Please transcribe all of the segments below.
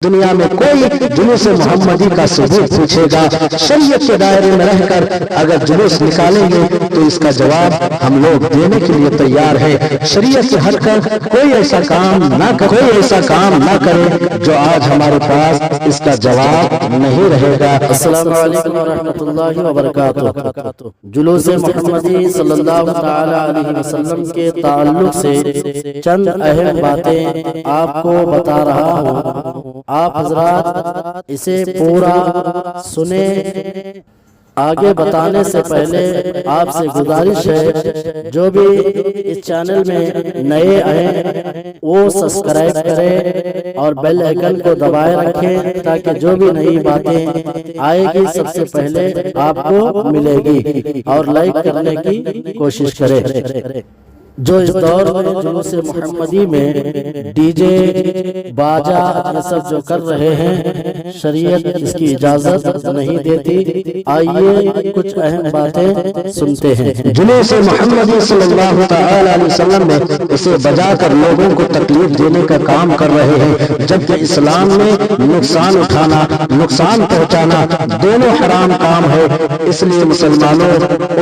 दुनिया में कोई जुलूस मोहम्मदी का सबूत पूछेगा, शरीयत के दायरे में रहकर अगर जुलूस निकालेंगे तो इसका जवाब हम लोग देने के लिए तैयार है। शरीयत से हटकर कोई ऐसा काम ना करे जो आज हमारे पास इसका जवाब नहीं रहेगा। अस्सलामु अलैकुम रहमतुल्लाहि व बरकातुहू। जुलूस मोहम्मदी सल्लल्लाहु तआला अलैहि वसल्लम के ताल्लुक से चंद अहम बातें आपको बता रहा हूँ। आप हजरात इसे पूरा सुने। आगे बताने से पहले आपसे गुजारिश है, जो भी इस चैनल में नए आए वो सब्सक्राइब करें और बेल आइकन को दबाए रखें, ताकि जो भी नई बातें आएगी सबसे पहले आपको मिलेगी, और लाइक करने की कोशिश करें। जो इस दौर में जुलूस मोहम्मदी में डीजे बाजा ये सब जो कर रहे हैं, शरीयत इसकी इजाजत नहीं देती। आइए कुछ अहम बातें सुनते हैं। जुलूस मोहम्मदी सल्लल्लाहु तआला अलैहि वसल्लम में इसे बजाकर लोगों को तकलीफ देने का काम कर रहे हैं, जबकि इस्लाम में नुकसान उठाना, नुकसान पहुंचाना दोनों हराम काम है। इसलिए मुसलमानों,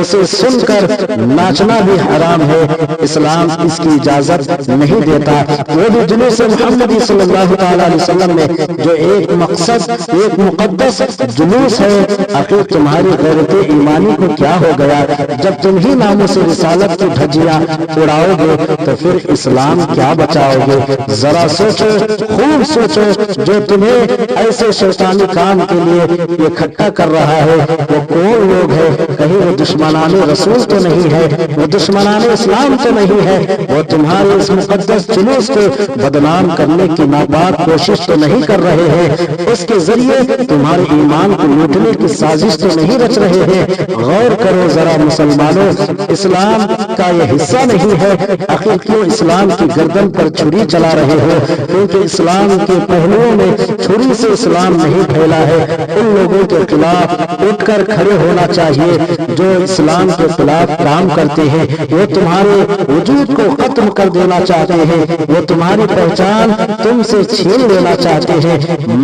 उसे सुनकर नाचना भी हराम है। इस्लाम इसकी इजाजत नहीं देता। वो भी जुलूस मोहम्मदी सल्लल्लाहु तआला अलैहि वसल्लम में जो एक मकसद, एक मुकद्दस जुलूस है, आखिर तुम्हारी गैरत ईमानी को क्या हो गया? जब तुम ही नामों से रिसालत की धज्जियां उड़ाओगे तो फिर इस्लाम क्या बचाओगे? जरा सोचो, खूब सोचो। जो तुम्हें ऐसे शैतानी काम के लिए इकट्ठा कर रहा है वो कौन लोग है? कहीं वो दुश्मनाने रसूल तो नहीं है, वो दुश्मनाने इस्लाम तो नहीं है, वो तुम्हारे इस मुकद्दस जुलूस को बदनाम करने की नापाक कोशिश तो नहीं कर रहे हैं? उसके जरिए तुम्हारे ईमान को लूटने की साजिश तो नहीं रच रहे हैं? गौर करो जरा मुसलमानों, इस्लाम का ये हिस्सा नहीं है। आखिर क्यों इस्लाम की गर्दन पर छुरी चला रहे हो? क्योंकि इस्लाम के पहलुओं में छुरी से इस्लाम नहीं फैला है। उन लोगों के खिलाफ उठकर खड़े होना चाहिए जो इस्लाम के खिलाफ काम करते हैं। वो तुम्हारे वजूद को खत्म कर देना चाहते हैं, वो तुम्हारी पहचान तुमसे छीन लेना चाहते हैं,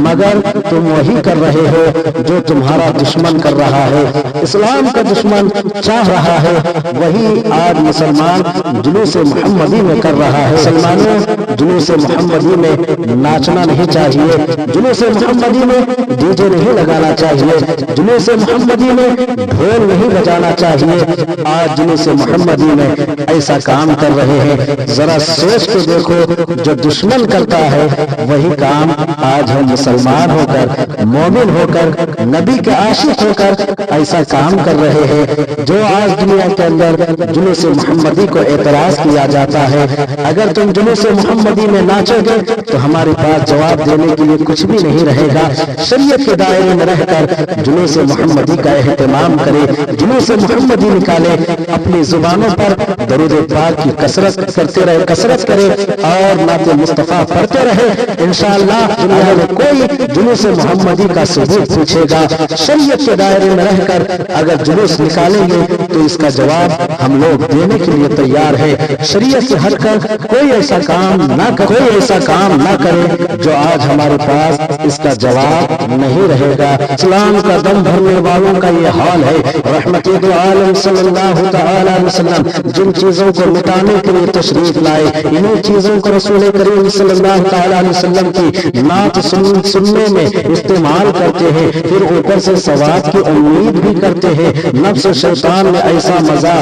मगर तुम वही कर रहे हो जो तुम्हारा दुश्मन कर रहा है। इस्लाम का दुश्मन चाह रहा है वही आज मुसलमान जुलूस मोहम्मदी में कर रहा है। मुसलमानों, जुलूस मोहम्मदी में नाचना नहीं चाहिए, जुलूस मोहम्मदी में डीजे नहीं लगाना चाहिए, जुलूस मोहम्मदी में ढोल नहीं बजाना चाहिए। आज जुलूस मोहम्मदी में ऐसा काम कर रहे हैं। जरा सोच के देखो, जो दुश्मन करता है वही काम आज हम मुसलमान होकर, मोमिन होकर, नबी के आशिक होकर ऐसा काम कर रहे हैं। जो आज दुनिया के अंदर जुलूस मोहम्मदी को एतराज किया जाता है, अगर तुम जुलूस मोहम्मदी में नाचोगे तो हमारे पास जवाब देने के लिए कुछ भी नहीं रहेगा। शरीयत के दायरे में रहकर जुलूस मोहम्मदी का एहतमाम करे, जुलूस मोहम्मदी निकाले, अपनी जुबानों पर दरूद पाक की कसरत करे और नाते मुस्तफा पढ़ते रहे। इंशाअल्लाह दुनिया में कोई जुलूस मोहम्मदी का सबूत पूछेगा, शरीयत के दायरे में रहकर अगर जुलूस निकालेंगे तो इसका जवाब हम लोग देने के लिए तैयार है। शरीयत से हटकर कोई ऐसा काम ना करे जो आज हमारे पास इसका जवाब नहीं रहेगा। इस्लाम का दम भरने वालों का ये हाल है। रहमते दो आलम सल्लल्लाहु तआला अलैहि वसल्लम जिन चीजों को मिटाने के लिए तशरीफ लाए, इन्हीं चीजों को रसूल करीम सल्लल्लाहु तआला अलैहि वसल्लम की नात सुनने में इस्तेमाल करते हैं, फिर ऊपर से सवाब की उम्मीद भी करते हैं। नफ्स शैतान ने ऐसा मजा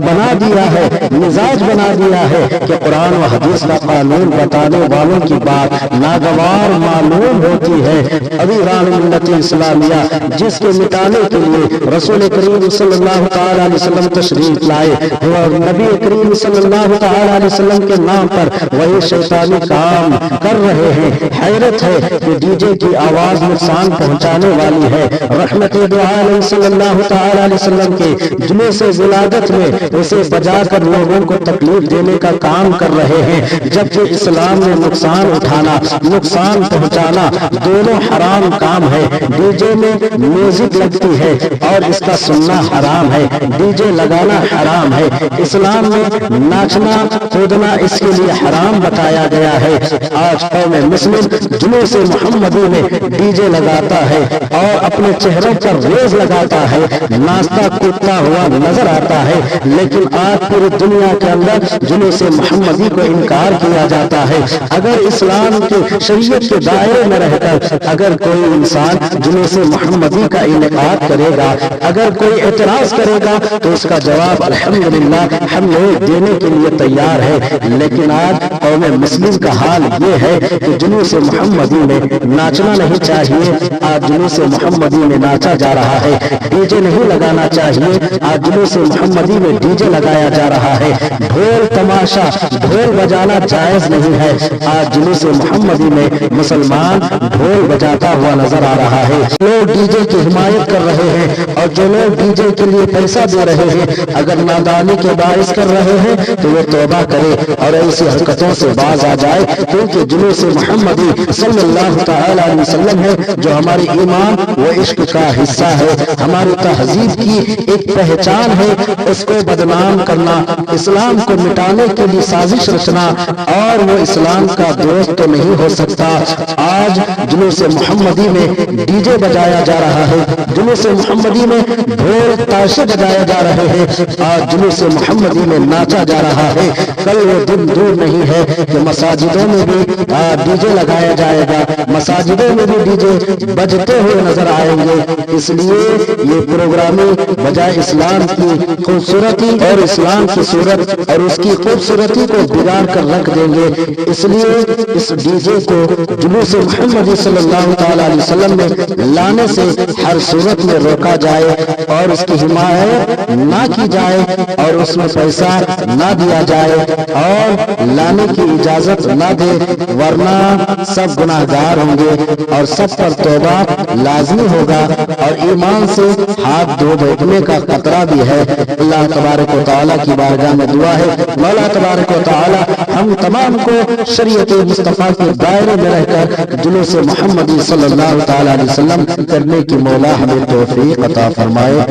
बना दिया है, मिजाज बना दिया है कि कुरान व हदीस का कानून बताने वालों की बात नागवार मालूम होती है। अभी रान मिल्लत इस्लामिया जिसके मिटाने के लिए रसूल करीम सल्लल्लाहु तआला अलैहि वसल्लम तशरीफ लाए और नबी करीम सल्लल्लाहु तआला अलैहि वसल्लम के नाम पर वही शैतानी काम कर रहे हैं। हैरत है कि डीजे की आवाज नुकसान पहुंचाने वाली है। रहमते दो आलम सल्लल्लाहु तआला अलैहि वसल्लम के जुलूस विलादत में उसे बजाकर लोगों को तकलीफ देने का काम कर रहे हैं, जबकि इस्लाम में नुकसान उठाना, नुकसान पहुंचाना दोनों हराम काम है। डीजे में म्यूजिक लगती है और इसका सुनना हराम है, डीजे लगाना हराम है। इस्लाम में नाचना कूदना इसके लिए हराम बताया गया है। आज कौम मुस्लिम जुलूस मोहम्मदी में डीजे लगाता है और अपने चेहरों पर रेज लगाता है, नाचता कूदता हुआ नजर आता है। लेकिन आज पूरी दुनिया के अंदर जुलूस मोहम्मदी को इनकार किया जाता है। अगर इस्लाम के शरीयत के दायरे में रहकर अगर कोई इंसान जुलूस मोहम्मदी का इनकार करेगा, अगर कोई एतराज करेगा तो उसका जवाब अल्हम्दुलिल्लाह हम लोग देने के लिए तैयार है। लेकिन आज कौम मुस्लिम का हाल ये है कि जुलूस मोहम्मदी में नाचना नहीं चाहिए, आज जुलूस मोहम्मदी में नाचा जा रहा है। डीजे नहीं लगाना चाहिए, आज जुलूस मोहम्मदी में डीजे लगाया जा रहा है। ढोल तमाशा ढोल बजाना जायज नहीं है, आज जुलूस मोहम्मदी में मुसलमान ढोल बजाता हुआ नजर आ रहा है। लोग डीजे की हिमायत कर रहे हैं और जो लोग डीजे के लिए पैसा दे रहे हैं, अगर नादानी के बाइस कर रहे हैं तो वो तौबा करे और ऐसी हरकतों से बाज आ जाए, क्योंकि जुलूस मोहम्मदी सल्लल्लाहु तआला अलैहि वसल्लम है जो हमारे ईमान व इश्क का हिस्सा है, हमारी तहजीब की एक पहचान है। उसको बदनाम करना, इस्लाम को मिटाने के लिए साजिश रचना और वो इस्लाम का दोस्त तो नहीं हो सकता। आज जुलूस मोहम्मदी में डीजे बजाया जा रहा है, जुलूस मोहम्मदी में ढोल ताशे बजाए जा रहे हैं, आज जुलूस मोहम्मदी में नाचा जा रहा है। कल वो दिन दूर नहीं है कि मसाजिदों में भी डीजे लगाया जाएगा, मसाजिदों में भी डीजे बजते हुए नजर आएंगे। इसलिए ये प्रोग्रामें बजाय इस्लाम की खूबसूरती और इस्लाम की सूरत और उसकी खूबसूरती को बिगाड़ कर रख देंगे। इसलिए इस डीजे को जुलूस मोहम्मदी सल्लल्लाहु तआला अलैहि वसल्लम में लाने से हर सूरत में रोका जाए और उसकी हिमायत ना की जाए और उसमें पैसा ना दिया जाए और लाने की इजाजत ना दे, वरना सब गुनाहगार होंगे और सब पर तौबा लाजमी होगा और ईमान से हाथ धो बैठने का खतरा भी है। अल्लाह तबारक व तआला की बारगाह में दुआ है, मौला तबारक व तआला हम तमाम को शरीयत मुस्तफा के दायरे में रहकर जुलूस मोहम्मदी सल्लल्लाहु तआला अलैहि वसल्लम करने की मौला हमें तौफीक अता फरमाए।